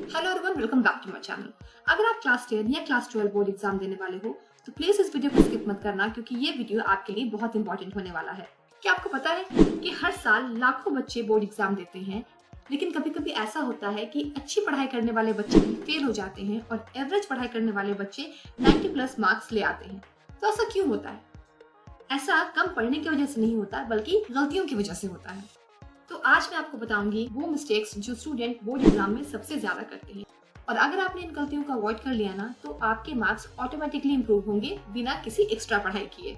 Hello everyone, welcome back to my channel. अगर आप class 10 या क्लास 12 बोर्ड एग्जाम देने वाले हो तो प्लीज इस वीडियो को स्किप मत करना, क्योंकि ये वीडियो आपके लिए बहुत इंपॉर्टेंट होने वाला है। क्या आपको पता है कि हर साल लाखों बच्चे बोर्ड एग्जाम देते हैं, लेकिन कभी कभी ऐसा होता है कि अच्छी पढ़ाई करने वाले बच्चे भी फेल हो जाते हैं और एवरेज पढ़ाई करने वाले बच्चे 90+ मार्क्स ले आते हैं। तो ऐसा क्यों होता है? ऐसा कम पढ़ने की वजह से नहीं होता, बल्कि गलतियों की वजह से होता है। तो आज मैं आपको बताऊंगी वो मिस्टेक्स जो स्टूडेंट बोर्ड एग्जाम में सबसे ज्यादा करते हैं, और अगर आपने इन गलतियों को अवॉइड कर लिया ना तो आपके मार्क्स ऑटोमेटिकली इंप्रूव होंगे बिना किसी एक्स्ट्रा पढ़ाई किए।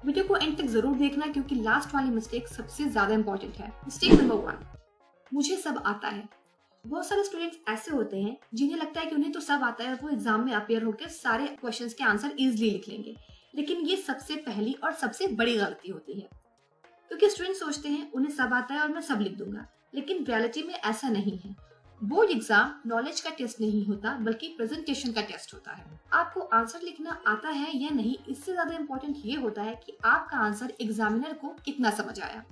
वीडियो को एंड तक जरूर देखना, क्योंकि लास्ट वाली मिस्टेक सबसे ज्यादा इंपॉर्टेंट है। मिस्टेक नंबर 1, मुझे सब आता है। बहुत सारे स्टूडेंट्स ऐसे होते हैं जिन्हें लगता है कि उन्हें तो सब आता है और वो एग्जाम में अपेयर होकर सारे क्वेश्चंस के आंसर इजीली लिख लेंगे, लेकिन ये सबसे पहली और सबसे बड़ी गलती होती है। क्योंकि स्टूडेंट सोचते हैं उन्हें सब आता है और मैं सब लिख दूंगा, लेकिन रियलिटी में ऐसा नहीं है। बोर्ड एग्जाम नॉलेज का टेस्ट नहीं होता, बल्कि प्रेजेंटेशन का टेस्ट होता है। आपको आंसर लिखना आता है या नहीं, इससे ज्यादा इम्पोर्टेंट ये होता है कि आपका आंसर एग्जामिनर को कितना समझ आया।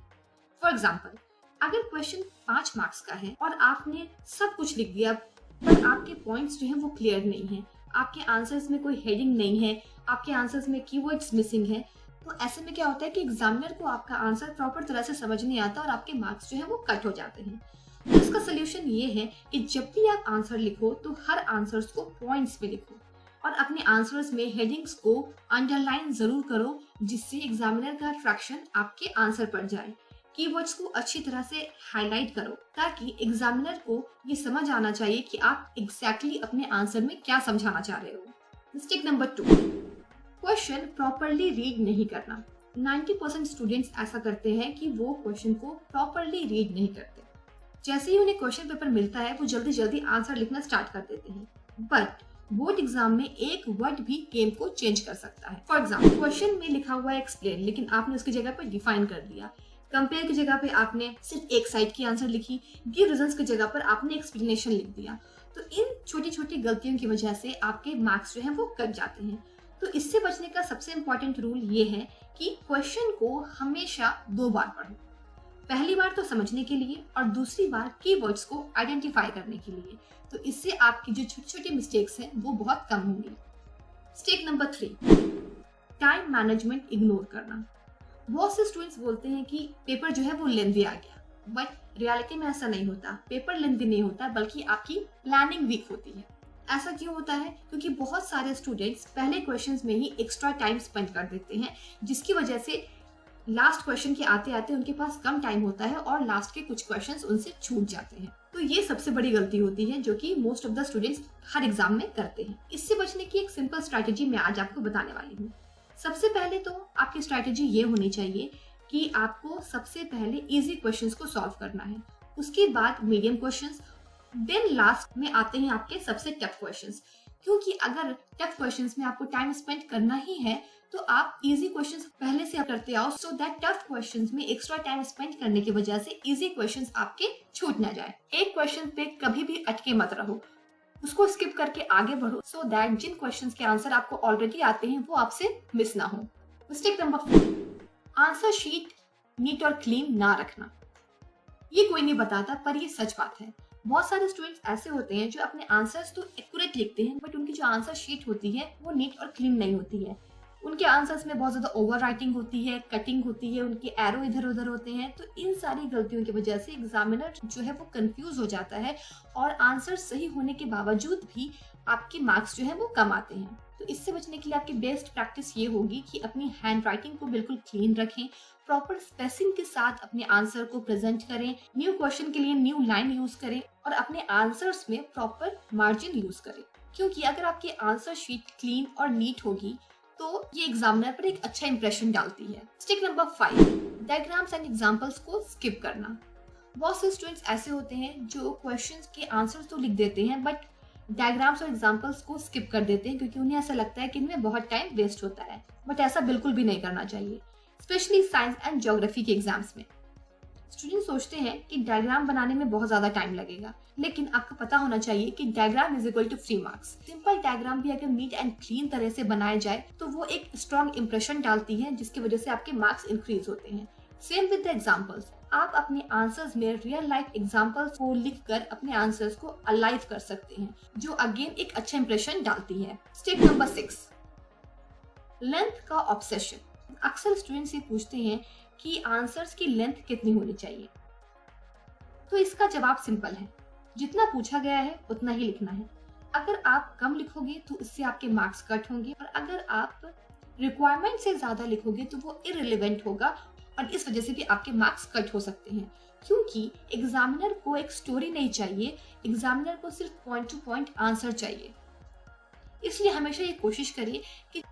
फॉर एग्जाम्पल, अगर क्वेश्चन 5 मार्क्स का है और आपने सब कुछ लिख दिया, पर आपके पॉइंट्स जो है वो क्लियर नहीं है, आपके आंसर्स में कोई हेडिंग नहीं है, आपके आंसर्स में कीवर्ड्स मिसिंग है, तो ऐसे में क्या होता है कि एग्जामिनर को आपका आंसर प्रॉपर तरह से समझ नहीं आता और आपके मार्क्स जो है वो कट हो जाते हैं। तो इसका सोल्यूशन ये है कि जब भी आप आंसर लिखो तो हर आंसर्स को पॉइंट्स में लिखो और अपने आंसर्स में हेडिंग्स को अंडरलाइन जरूर करो, जिससे एग्जामिनर का अट्रैक्शन आपके आंसर पर जाए। कीवर्ड्स को अच्छी तरह से हाईलाइट करो ताकि एग्जामिनर को ये समझ आना चाहिए कि आप एग्जैक्टली अपने आंसर में क्या समझाना चाह रहे हो। Mistake number 2, question properly read नहीं करना। 90% स्टूडेंट्स ऐसा करते हैं कि वो क्वेश्चन को प्रॉपरली रीड नहीं करते। जैसे ही उन्हें क्वेश्चन पेपर मिलता है वो जल्दी जल्दी आंसर लिखना स्टार्ट कर देते हैं, बट बोर्ड एग्जाम में एक वर्ड भी गेम को चेंज कर सकता है। फॉर एग्जाम्पल, क्वेश्चन में लिखा हुआ है एक्सप्लेन, लेकिन आपने उसकी जगह पर डिफाइन कर दिया। कंपेयर की जगह पे आपने सिर्फ एक साइड की आंसर लिखी। गिव रीजंस की जगह पर आपने एक्सप्लेनेशन लिख दिया। तो इन छोटी छोटी गलतियों की वजह से आपके मार्क्स जो है वो कट जाते हैं। तो इससे बचने का सबसे इम्पोर्टेंट रूल ये है कि क्वेश्चन को हमेशा 2 बार पढ़ो। पहली बार तो समझने के लिए और दूसरी बार कीवर्ड्स को आइडेंटिफाई करने के लिए। तो इससे आपकी जो छोटी छोटी मिस्टेक्स हैं वो बहुत कम होंगी। Mistake number 3, time management ignore करना। बहुत से स्टूडेंट्स बोलते हैं कि पेपर जो है वो लेंथी आ गया, बट रियलिटी में ऐसा नहीं होता। पेपर लेंथी नहीं होता, बल्कि आपकी प्लानिंग वीक होती है। ऐसा क्यों होता है? क्योंकि बहुत सारे स्टूडेंट्स पहले क्वेश्चंस में ही एक्स्ट्रा टाइम स्पेंड कर देते हैं, जिसकी वजह से लास्ट क्वेश्चन के आते आते उनके पास कम टाइम होता है और लास्ट के कुछ क्वेश्चंस उनसे छूट जाते हैं। तो ये सबसे बड़ी गलती होती है जो कि most of the students her exam में करते हैं। इससे बचने की एक सिंपल स्ट्रैटेजी मैं आज आपको बताने वाली हूँ। सबसे पहले तो आपकी स्ट्रैटेजी ये होनी चाहिए कि आपको सबसे पहले इजी क्वेश्चंस को सॉल्व करना है, उसके बाद मीडियम क्वेश्चंस, देन लास्ट में आते हैं आपके सबसे टफ क्वेश्चंस। क्योंकि अगर टफ क्वेश्चंस में आपको टाइम स्पेंड करना ही है तो आप इजी क्वेश्चंस पहले से करते आओ, सो दैट टफ क्वेश्चंस में एक्स्ट्रा टाइम स्पेंड करने की वजह से इजी क्वेश्चंस आपके छूट ना जाए। एक क्वेश्चन पे कभी भी अटके मत रहो, उसको स्किप करके आगे बढ़ो, सो दैट जिन क्वेश्चंस के आंसर आपको ऑलरेडी आते हैं वो आपसे मिस ना हो। Mistake number 4, answer sheet neat और क्लीन ना रखना। ये कोई नहीं बताता, पर ये सच बात है। बहुत सारे स्टूडेंट्स ऐसे होते हैं जो अपने आंसर्स तो एक्यूरेट लिखते हैं, बट उनकी जो आंसर शीट होती है वो नीट और क्लीन नहीं होती है। उनके आंसर्स में बहुत ज्यादा ओवर राइटिंग होती है, कटिंग होती है, उनके एरो इधर उधर होते हैं। तो इन सारी गलतियों की वजह से एग्जामिनर जो है वो कंफ्यूज हो जाता है और आंसर सही होने के बावजूद भी आपके मार्क्स जो है वो कम आते हैं। तो इससे बचने के लिए आपकी बेस्ट प्रैक्टिस ये होगी कि अपनी हैंड राइटिंग को बिल्कुल क्लीन रखें, प्रॉपर स्पेसिंग के साथ अपने आंसर को प्रेजेंट करें, न्यू क्वेश्चन के लिए न्यू लाइन यूज करें और अपने आंसर्स में प्रॉपर मार्जिन यूज करें। क्योंकि अगर आपकी आंसर शीट क्लीन और नीट होगी तो ये एग्जामिनर पर एक अच्छा इंप्रेशन डालती है। Step number 5, diagrams and examples को स्किप करना। बहुत से स्टूडेंट्स ऐसे होते हैं जो क्वेश्चंस के आंसर्स तो लिख देते हैं, बट डायग्राम्स और एग्जांपल्स को स्किप कर देते हैं, क्योंकि उन्हें ऐसा लगता है कि इनमें बहुत टाइम वेस्ट होता है। बट ऐसा बिल्कुल भी नहीं करना चाहिए, स्पेशली साइंस एंड ज्योग्राफी के एग्जाम्स में। स्टूडेंट सोचते हैं कि डायग्राम बनाने में बहुत ज्यादा टाइम लगेगा, लेकिन आपको पता होना चाहिए कि diagram is equal to 3 marks. Simple diagram भी अगर नीट एंड क्लीन तरह से बनाया जाए तो वो एक स्ट्रॉन्ग इंप्रेशन डालती है, जिसकी वजह से आपके मार्क्स इंक्रीज होते हैं। सेम विद द एग्जाम्पल्स, आप अपने आंसर्स में रियल लाइफ एग्जाम्पल्स को लिखकर अपने आंसर्स को अलाइव कर सकते हैं, जो अगेन एक अच्छा इंप्रेशन डालती है। स्टेप नंबर 6, लेंथ का ऑब्सेशन। अक्सर स्टूडेंट्स ये पूछते हैं कि आंसर्स की लेंथ कितनी होनी चाहिए। तो इसका जवाब सिंपल है, जितना पूछा गया है उतना ही लिखना है। अगर आप कम लिखोगे तो इससे आपके मार्क्स कट होंगे, और अगर आप रिक्वायरमेंट से ज्यादा लिखोगे तो वो इररिलेवेंट होगा, और इस वजह से भी आपके मार्क्स कट हो सकते हैं। क्योंकि एग्जामिनर को एक स्टोरी नहीं चाहिए, एग्जामिनर को सिर्फ पॉइंट टू पॉइंट आंसर चाहिए। इसलिए हमेशा ये कोशिश करिए कि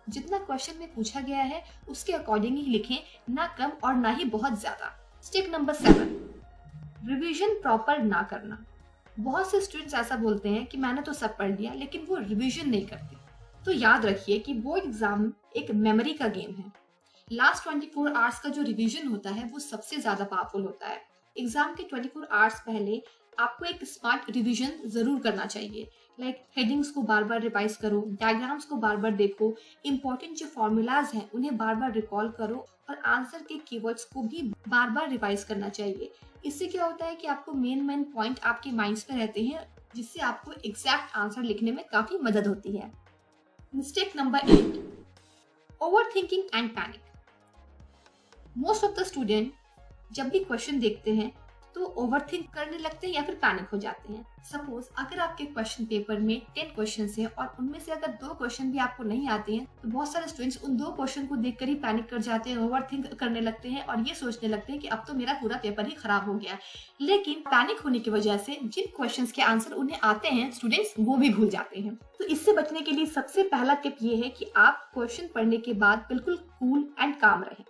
जितना क्वेश्चन में पूछा गया है उसके अकॉर्डिंग ही लिखें, ना कम और ना ही बहुत ज्यादा। स्टेप नंबर 7, रिवीजन प्रॉपर ना करना। बहुत से स्टूडेंट्स ऐसा बोलते हैं कि मैंने तो सब पढ़ लिया, लेकिन वो रिवीजन नहीं करते। तो याद रखिए कि बोर्ड एग्जाम एक मेमोरी का गेम है। लास्ट 24 आवर्स का जो रिवीजन होता है वो सबसे ज्यादा पावरफुल होता है। एग्जाम के 24 आवर्स पहले आपको एक स्मार्ट रिवीजन जरूर करना चाहिए। लाइक हेडिंग्स को बार बार रिवाइज करो, डायग्राम्स को बार बार देखो, इंपॉर्टेंट जो फॉर्मूलाज हैं उन्हें बार बार रिकॉल करो, और आंसर के कीवर्ड्स को भी बार बार रिवाइज करना चाहिए। इससे क्या होता है कि आपको मेन पॉइंट आपके माइंड्स पे रहते हैं, जिससे आपको एग्जैक्ट आंसर लिखने में काफी मदद होती है। Mistake number 8, over thinking and panic. Most of the student जब भी क्वेश्चन देखते हैं तो ओवरथिंक करने लगते हैं या फिर पैनिक हो जाते हैं। सपोज अगर आपके क्वेश्चन पेपर में 10 क्वेश्चन हैं और उनमें से अगर 2 क्वेश्चन भी आपको नहीं आते हैं, तो बहुत सारे स्टूडेंट्स उन 2 क्वेश्चन को देखकर ही पैनिक कर जाते हैं, ओवरथिंक करने लगते हैं और ये सोचने लगते हैं कि अब तो मेरा पूरा पेपर ही खराब हो गया। लेकिन पैनिक होने की वजह से जिन क्वेश्चन के आंसर उन्हें आते हैं स्टूडेंट्स वो भी भूल जाते हैं। तो इससे बचने के लिए सबसे पहला टिप ये है कि आप क्वेश्चन पढ़ने के बाद बिल्कुल कूल एंड काम रहें।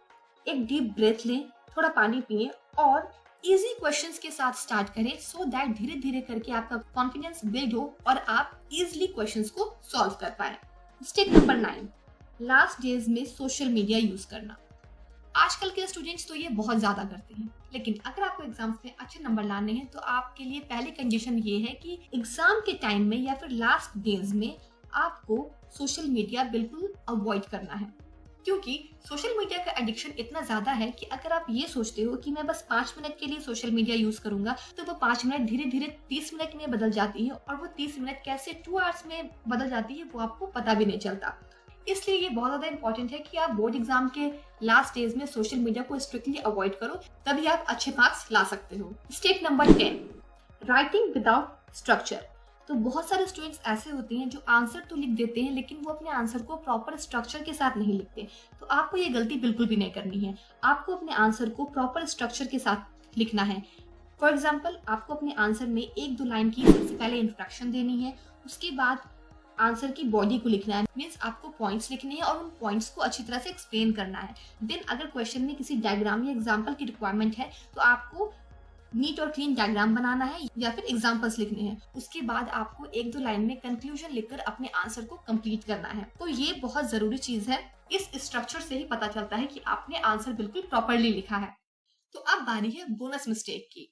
एक डीप ब्रेथ लें, थोड़ा पानी पिए और इजी क्वेश्चंस के साथ स्टार्ट करें, सो दैट धीरे धीरे करके आपका कॉन्फिडेंस बिल्ड हो और आप इजीली क्वेश्चंस को सॉल्व कर पाए। स्टेप नंबर 9, लास्ट डेज में सोशल मीडिया यूज करना। आजकल के स्टूडेंट्स तो ये बहुत ज्यादा करते हैं, लेकिन अगर आपको एग्जाम्स में अच्छे नंबर लाने हैं तो आपके लिए पहली कंडीशन ये है कि एग्जाम के टाइम में या फिर लास्ट डेज में आपको सोशल मीडिया बिल्कुल अवॉइड करना है। क्योंकि सोशल मीडिया का एडिक्शन इतना ज्यादा है कि अगर आप ये सोचते हो कि मैं बस 5 मिनट के लिए सोशल मीडिया यूज करूंगा, तो वो 5 मिनट धीरे धीरे 30 मिनट में बदल जाती है, और वो 30 मिनट कैसे 2 आवर्स में बदल जाती है वो आपको पता भी नहीं चलता। इसलिए ये बहुत ज्यादा इंपॉर्टेंट है कि आप बोर्ड एग्जाम के लास्ट डेज में सोशल मीडिया को स्ट्रिक्टली अवॉइड करो, तभी आप अच्छे मार्क्स ला सकते हो। Step number 10, writing without structure. तो बहुत सारे स्टूडेंट्स ऐसे होते हैं जो आंसर तो लिख देते हैं, लेकिन वो अपने आंसर को प्रॉपर स्ट्रक्चर के साथ नहीं लिखते। तो आपको ये गलती बिल्कुल भी नहीं करनी है। आपको अपने आंसर को प्रॉपर स्ट्रक्चर के साथ लिखना है। फॉर एग्जाम्पल, आपको अपने आंसर में 1-2 लाइन की सबसे पहले इंट्रोडक्शन देनी है, उसके बाद आंसर की बॉडी को लिखना है, मीन्स आपको पॉइंट्स लिखने हैं और उन पॉइंट्स को अच्छी तरह से एक्सप्लेन करना है। देन अगर क्वेश्चन में किसी डायग्राम या एग्जाम्पल की रिक्वायरमेंट है तो आपको नीट और क्लीन डायग्राम बनाना है या फिर एग्जांपल्स लिखने हैं। उसके बाद आपको 1-2 लाइन में कंक्लूजन लिखकर अपने आंसर को कंप्लीट करना है। तो ये बहुत जरूरी चीज है। इस स्ट्रक्चर से ही पता चलता है कि आपने आंसर बिल्कुल प्रॉपरली लिखा है। तो अब बारी है बोनस मिस्टेक की।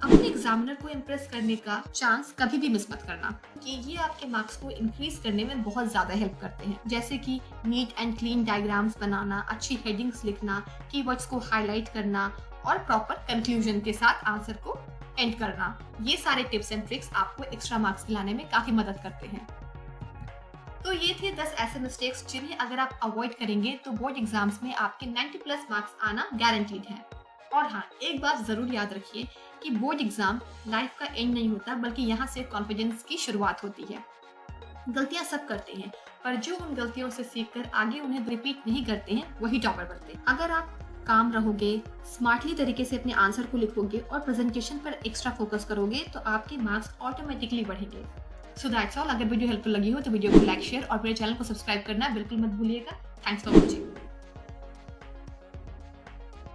अपने एग्जामिनर को इम्प्रेस करने का चांस कभी भी मिस मत करना, क्योंकि ये आपके मार्क्स को इंक्रीज करने में बहुत ज्यादा हेल्प करते हैं। जैसे कि नीट एंड क्लीन डायग्राम्स बनाना, अच्छी हेडिंग्स लिखना, कीवर्ड्स को हाईलाइट करना और प्रॉपर कंक्लूजन के साथ आंसर को एंड करना। ये सारे टिप्स एंड ट्रिक्स आपको एक्स्ट्रा मार्क्स दिलाने में काफी मदद करते हैं। तो ये थे 10 ऐसे मिस्टेक्स जिन्हें अगर आप अवॉइड करेंगे तो बोर्ड एग्जाम्स में आपके 90+ मार्क्स आना गारंटीड है। और हाँ, एक बात जरूर याद रखिए कि बोर्ड एग्जाम लाइफ का एंड नहीं होता, बल्कि यहाँ से कॉन्फिडेंस की शुरुआत होती है। गलतियां सब करते हैं, पर जो उन गलतियों से सीखकर आगे उन्हें रिपीट नहीं करते हैं वही टॉपर बनते हैं। अगर आप काम रहोगे, स्मार्टली तरीके से अपने आंसर को लिखोगे और प्रेजेंटेशन पर एक्स्ट्रा फोकस करोगे तो आपके मार्क्स ऑटोमेटिकली बढ़ेंगे। So that's all. अगर वीडियो हेल्पफुल लगी हो तो वीडियो को लाइक, शेयर और मेरे चैनल को सब्सक्राइब करना बिल्कुल मत भूलिएगा। Thanks for watching.